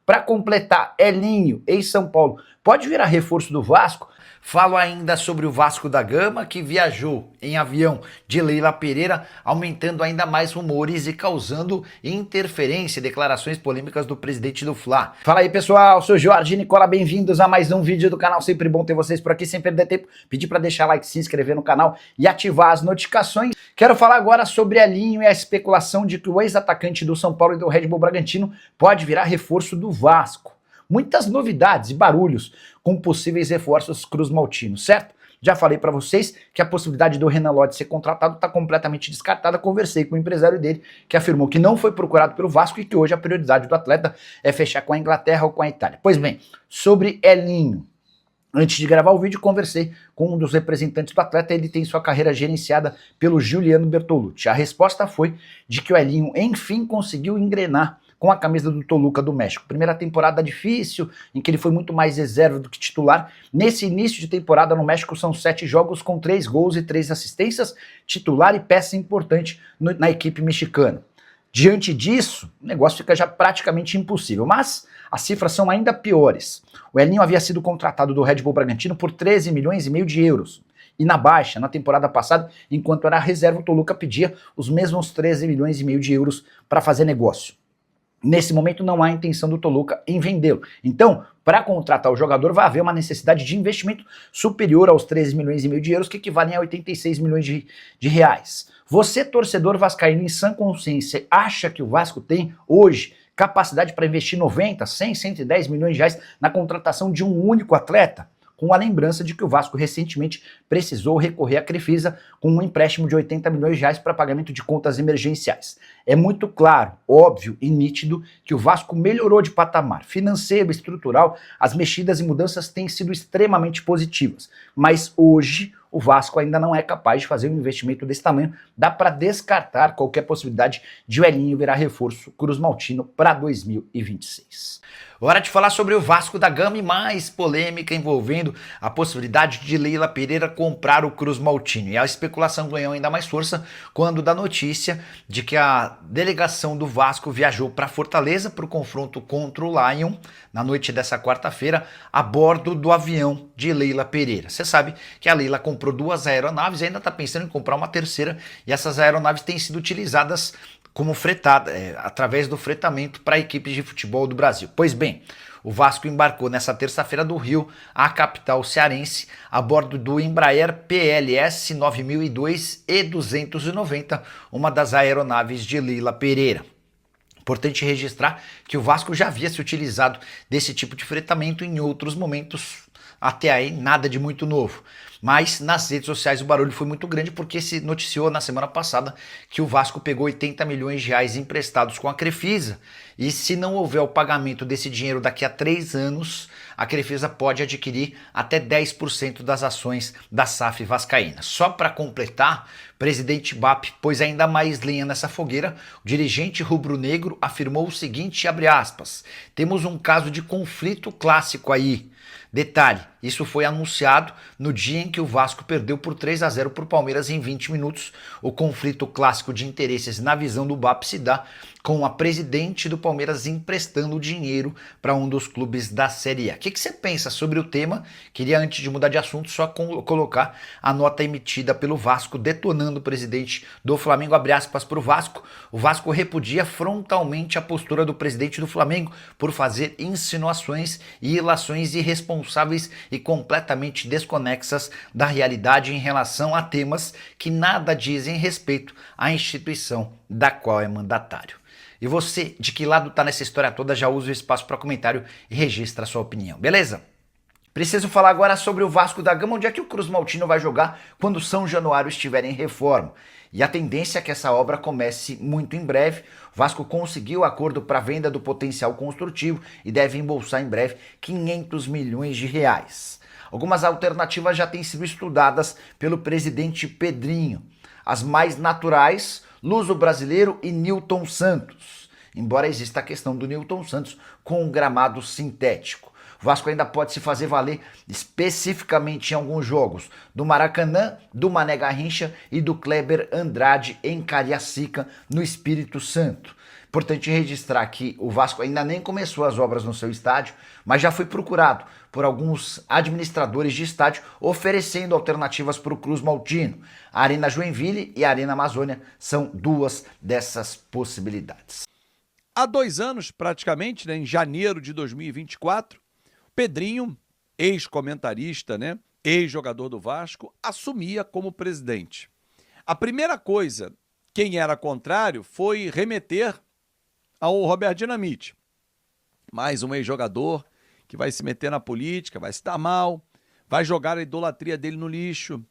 Para completar, Elinho, ex-São Paulo, pode virar reforço do Vasco? Falo ainda sobre o Vasco da Gama, que viajou em avião de Leila Pereira, aumentando ainda mais rumores e causando interferência e declarações polêmicas do presidente do Fla. Fala aí, pessoal, sou Jorge Nicola, bem-vindos a mais um vídeo do canal, sempre bom ter vocês por aqui, sem perder tempo. Pedir para deixar like, se inscrever no canal e ativar as notificações. Quero falar agora sobre Elinho e a especulação de que o ex-atacante do São Paulo e do Red Bull Bragantino pode virar reforço do Vasco. Muitas novidades e barulhos com possíveis reforços cruz-maltinos, certo? Já falei para vocês que a possibilidade do Renan Lodge ser contratado está completamente descartada. Conversei com o empresário dele, que afirmou que não foi procurado pelo Vasco e que hoje a prioridade do atleta é fechar com a Inglaterra ou com a Itália. Pois bem, sobre Elinho. Antes de gravar o vídeo, conversei com um dos representantes do atleta. Ele tem sua carreira gerenciada pelo Giuliano Bertolucci. A resposta foi de que o Elinho, enfim, conseguiu engrenar com a camisa do Toluca do México. Primeira temporada difícil, em que ele foi muito mais reserva do que titular. Nesse início de temporada no México são 7 jogos com 3 gols e 3 assistências, titular e peça importante na equipe mexicana. Diante disso, o negócio fica já praticamente impossível, mas as cifras são ainda piores. O Elinho havia sido contratado do Red Bull Bragantino por 13 milhões e meio de euros. E na baixa, na temporada passada, enquanto era reserva, o Toluca pedia os mesmos 13 milhões e meio de euros para fazer negócio. Nesse momento não há intenção do Toluca em vendê-lo. Então, para contratar o jogador vai haver uma necessidade de investimento superior aos 13 milhões e meio de euros, que equivalem a 86 milhões de reais. Você, torcedor vascaíno em sã consciência, acha que o Vasco tem hoje capacidade para investir 90, 100, 110 milhões de reais na contratação de um único atleta? Com a lembrança de que o Vasco recentemente precisou recorrer à Crefisa com um empréstimo de 80 milhões de reais para pagamento de contas emergenciais. É muito claro, óbvio e nítido que o Vasco melhorou de patamar financeiro, estrutural, as mexidas e mudanças têm sido extremamente positivas, mas hoje o Vasco ainda não é capaz de fazer um investimento desse tamanho. Dá para descartar qualquer possibilidade de o Elinho virar reforço cruz-maltino para 2026. Hora de falar sobre o Vasco da Gama e mais polêmica envolvendo a possibilidade de Leila Pereira comprar o cruz-maltino. E a especulação ganhou ainda mais força quando da notícia de que a delegação do Vasco viajou para Fortaleza para o confronto contra o Lion na noite dessa quarta-feira a bordo do avião de Leila Pereira. Você sabe que a Leila comprou 2 aeronaves e ainda está pensando em comprar uma terceira, e essas aeronaves têm sido utilizadas como fretada, através do fretamento para equipes de futebol do Brasil. Pois bem, o Vasco embarcou nessa terça-feira do Rio à capital cearense a bordo do Embraer PLS 9002 E290, uma das aeronaves de Leila Pereira. Importante registrar que o Vasco já havia se utilizado desse tipo de fretamento em outros momentos, até aí nada de muito novo. Mas nas redes sociais o barulho foi muito grande porque se noticiou na semana passada que o Vasco pegou 80 milhões de reais emprestados com a Crefisa, e se não houver o pagamento desse dinheiro daqui a 3 anos, a Crefisa pode adquirir até 10% das ações da SAF vascaína. Só para completar, o presidente BAP pôs ainda mais lenha nessa fogueira. O dirigente rubro-negro afirmou o seguinte, abre aspas, temos um caso de conflito clássico aí. Detalhe, isso foi anunciado no dia em que o Vasco perdeu por 3-0 para o Palmeiras em 20 minutos. O conflito clássico de interesses na visão do BAP se dá com a presidente do Palmeiras emprestando dinheiro para um dos clubes da Série A. O que você pensa sobre o tema? Queria, antes de mudar de assunto, só colocar a nota emitida pelo Vasco detonando o presidente do Flamengo, abre aspas para o Vasco. O Vasco repudia frontalmente a postura do presidente do Flamengo por fazer insinuações e ilações irresponsáveis e completamente desconexas da realidade em relação a temas que nada dizem respeito à instituição da qual é mandatário. E você, de que lado tá nessa história toda, já usa o espaço para comentário e registra a sua opinião, beleza? Preciso falar agora sobre o Vasco da Gama, onde é que o cruz-maltino vai jogar quando São Januário estiver em reforma. E a tendência é que essa obra comece muito em breve. O Vasco conseguiu acordo para venda do potencial construtivo e deve embolsar em breve 500 milhões de reais. Algumas alternativas já têm sido estudadas pelo presidente Pedrinho. As mais naturais, luso-brasileiro e Nilton Santos. Embora exista a questão do Nilton Santos com um gramado sintético. O Vasco ainda pode se fazer valer especificamente em alguns jogos do Maracanã, do Mané Garrincha e do Kleber Andrade em Cariacica, no Espírito Santo. Importante registrar que o Vasco ainda nem começou as obras no seu estádio, mas já foi procurado por alguns administradores de estádio oferecendo alternativas para o Cruz Maltino. A Arena Joinville e a Arena Amazônia são duas dessas possibilidades. Há 2 anos, praticamente, né, em janeiro de 2024, Pedrinho, ex-comentarista, né, ex-jogador do Vasco, assumia como presidente. A primeira coisa, quem era contrário, foi remeter ao Roberto Dinamite. Mais um ex-jogador que vai se meter na política, vai se dar mal, vai jogar a idolatria dele no lixo,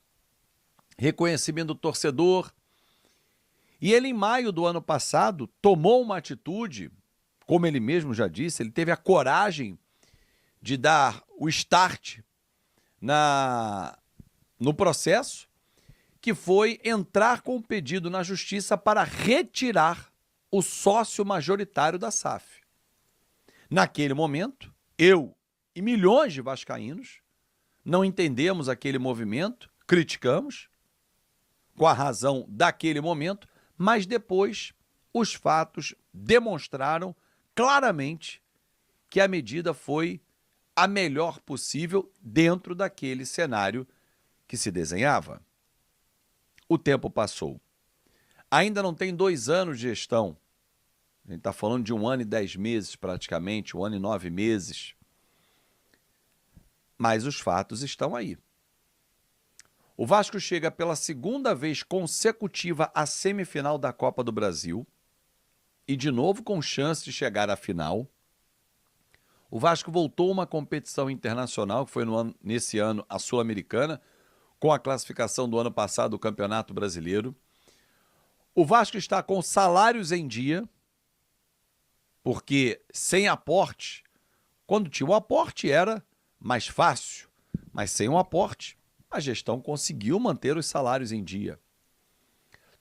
reconhecimento do torcedor. E ele, em maio do ano passado, tomou uma atitude, como ele mesmo já disse, ele teve a coragem de dar o start no processo, que foi entrar com um pedido na justiça para retirar o sócio majoritário da SAF. Naquele momento, eu e milhões de vascaínos não entendemos aquele movimento, criticamos, com a razão daquele momento, mas depois os fatos demonstraram claramente que a medida foi a melhor possível dentro daquele cenário que se desenhava. O tempo passou. Ainda não tem 2 anos de gestão. A gente está falando de 1 ano e 10 meses praticamente, 1 ano e 9 meses. Mas os fatos estão aí. O Vasco chega pela 2ª vez consecutiva à semifinal da Copa do Brasil e de novo com chance de chegar à final. O Vasco voltou a uma competição internacional, que foi nesse ano a Sul-Americana, com a classificação do ano passado do Campeonato Brasileiro. O Vasco está com salários em dia, porque sem aporte, quando tinha o aporte era mais fácil, mas sem o aporte, a gestão conseguiu manter os salários em dia.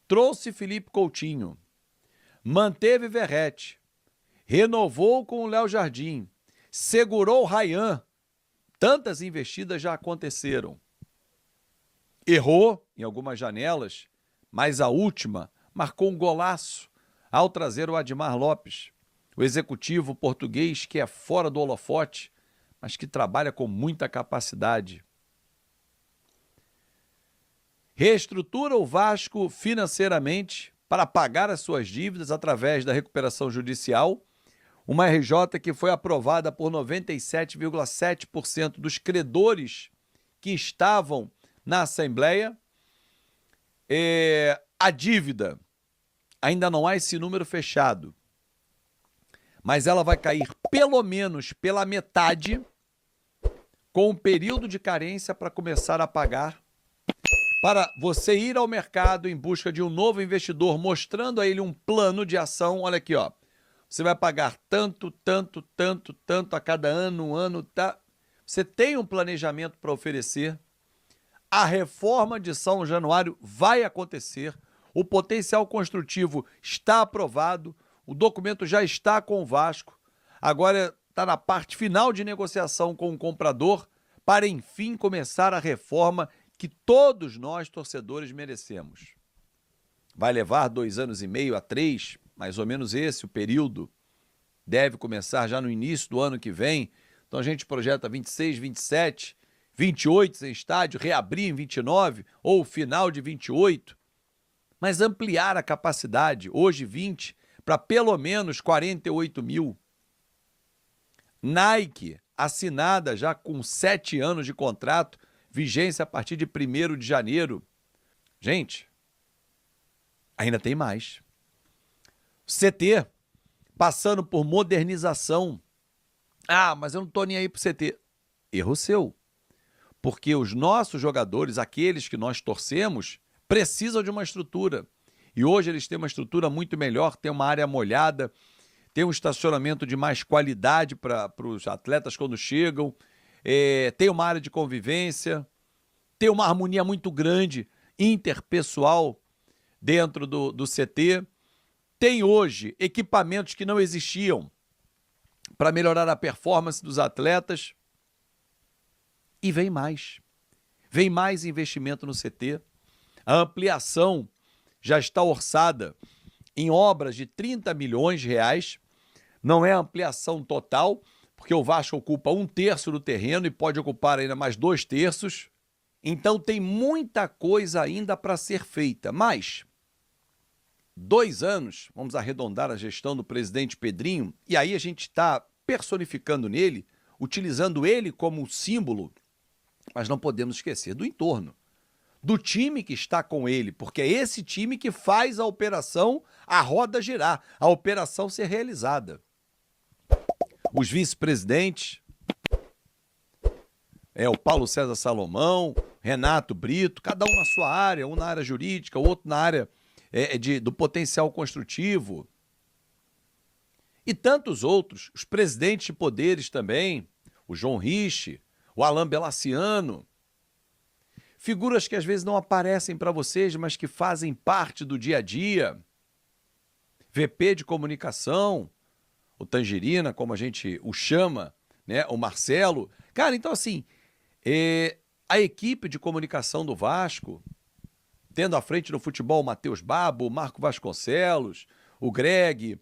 Trouxe Felipe Coutinho, manteve Verratti, renovou com o Léo Jardim, segurou o Ryan. Tantas investidas já aconteceram. Errou em algumas janelas, mas a última marcou um golaço ao trazer o Admar Lopes, o executivo português que é fora do holofote, mas que trabalha com muita capacidade. Reestrutura o Vasco financeiramente para pagar as suas dívidas através da recuperação judicial, uma RJ que foi aprovada por 97,7% dos credores que estavam na Assembleia. A dívida, ainda não há esse número fechado, mas ela vai cair pelo menos pela metade, com um período de carência para começar a pagar, para você ir ao mercado em busca de um novo investidor, mostrando a ele um plano de ação. Olha aqui, ó. Você vai pagar tanto, tanto, tanto, tanto a cada ano, um ano, tá? Você tem um planejamento para oferecer. A reforma de São Januário vai acontecer. O potencial construtivo está aprovado. O documento já está com o Vasco. Agora está na parte final de negociação com o comprador para, enfim, começar a reforma que todos nós, torcedores, merecemos. Vai levar 2 anos e meio a 3, mais ou menos esse o período. Deve começar já no início do ano que vem. Então a gente projeta 26, 27, 28 sem estádio, reabrir em 29 ou final de 28. Mas ampliar a capacidade, hoje 20, para pelo menos 48 mil. Nike, assinada já com 7 anos de contrato, vigência a partir de 1º de janeiro. Gente, ainda tem mais. CT, passando por modernização. Ah, mas eu não estou nem aí pro CT. Erro seu. Porque os nossos jogadores, aqueles que nós torcemos, precisam de uma estrutura. E hoje eles têm uma estrutura muito melhor, tem uma área molhada, tem um estacionamento de mais qualidade para os atletas quando chegam, tem uma área de convivência, tem uma harmonia muito grande interpessoal dentro do CT. Tem hoje equipamentos que não existiam para melhorar a performance dos atletas. E vem mais. Vem mais investimento no CT. A ampliação já está orçada em obras de 30 milhões de reais. Não é ampliação total, porque o Vasco ocupa 1/3 do terreno e pode ocupar ainda mais 2/3. Então tem muita coisa ainda para ser feita. Mas 2 anos, vamos arredondar a gestão do presidente Pedrinho, e aí a gente está personificando nele, utilizando ele como símbolo, mas não podemos esquecer do entorno, do time que está com ele, porque é esse time que faz a operação, a roda girar, a operação ser realizada. Os vice-presidentes, o Paulo César Salomão, Renato Brito, cada um na sua área, um na área jurídica, o outro na área do potencial construtivo. E tantos outros, os presidentes de poderes também, o João Rich, o Alain Belaciano. Figuras que às vezes não aparecem para vocês, mas que fazem parte do dia a dia. VP de comunicação, o Tangerina, como a gente o chama, né? O Marcelo. Cara, então assim, a equipe de comunicação do Vasco, tendo à frente no futebol o Matheus Babo, o Marco Vasconcelos, o Greg,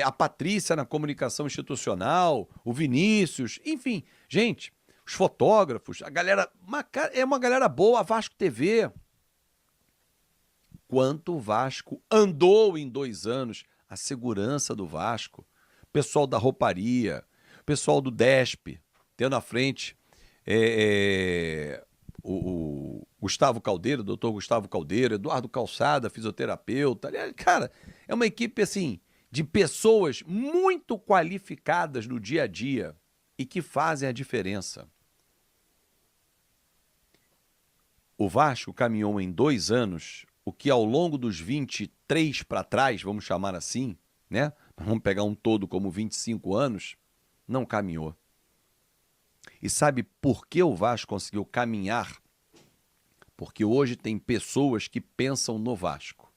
a Patrícia na comunicação institucional, o Vinícius, enfim, gente, os fotógrafos, a galera, é uma galera boa, a Vasco TV. Quanto o Vasco andou em 2 anos, a segurança do Vasco, pessoal da rouparia, pessoal do DESP, tendo à frente o Gustavo Caldeira, o doutor Gustavo Caldeira, Eduardo Calçada, fisioterapeuta. Cara, é uma equipe assim de pessoas muito qualificadas no dia a dia e que fazem a diferença. O Vasco caminhou em 2 anos, o que ao longo dos 23 para trás, vamos chamar assim, né? Vamos pegar um todo como 25 anos, não caminhou. E sabe por que o Vasco conseguiu caminhar? Porque hoje tem pessoas que pensam no Vasco.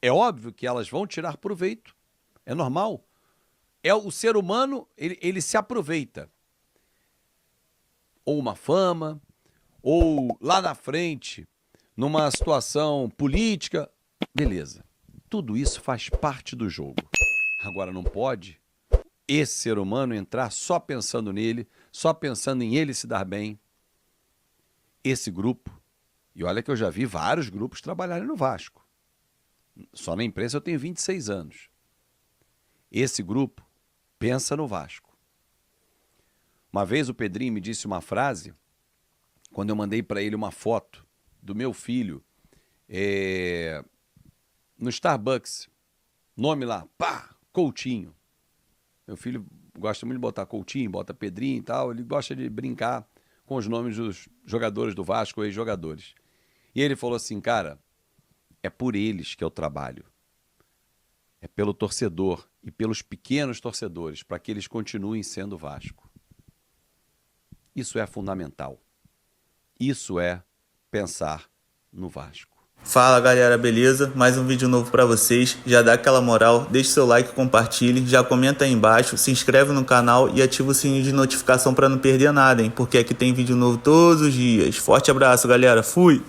É óbvio que elas vão tirar proveito, é normal. O ser humano, ele se aproveita. Ou uma fama, ou lá na frente, numa situação política, beleza. Tudo isso faz parte do jogo. Agora não pode esse ser humano entrar só pensando nele, só pensando em ele se dar bem. Esse grupo, e olha que eu já vi vários grupos trabalharem no Vasco. Só na imprensa eu tenho 26 anos. Esse grupo pensa no Vasco. Uma vez o Pedrinho me disse uma frase, quando eu mandei para ele uma foto do meu filho no Starbucks, nome lá, Coutinho. Meu filho gosta muito de botar Coutinho, bota Pedrinho e tal, ele gosta de brincar com os nomes dos jogadores do Vasco, ex-jogadores. E ele falou assim, cara, é por eles que eu trabalho. É pelo torcedor e pelos pequenos torcedores, para que eles continuem sendo Vasco. Isso é fundamental. Isso é pensar no Vasco. Fala galera, beleza? Mais um vídeo novo pra vocês. Já dá aquela moral, deixa seu like, compartilhe, já comenta aí embaixo, se inscreve no canal e ativa o sininho de notificação pra não perder nada, hein? Porque aqui tem vídeo novo todos os dias. Forte abraço galera, fui!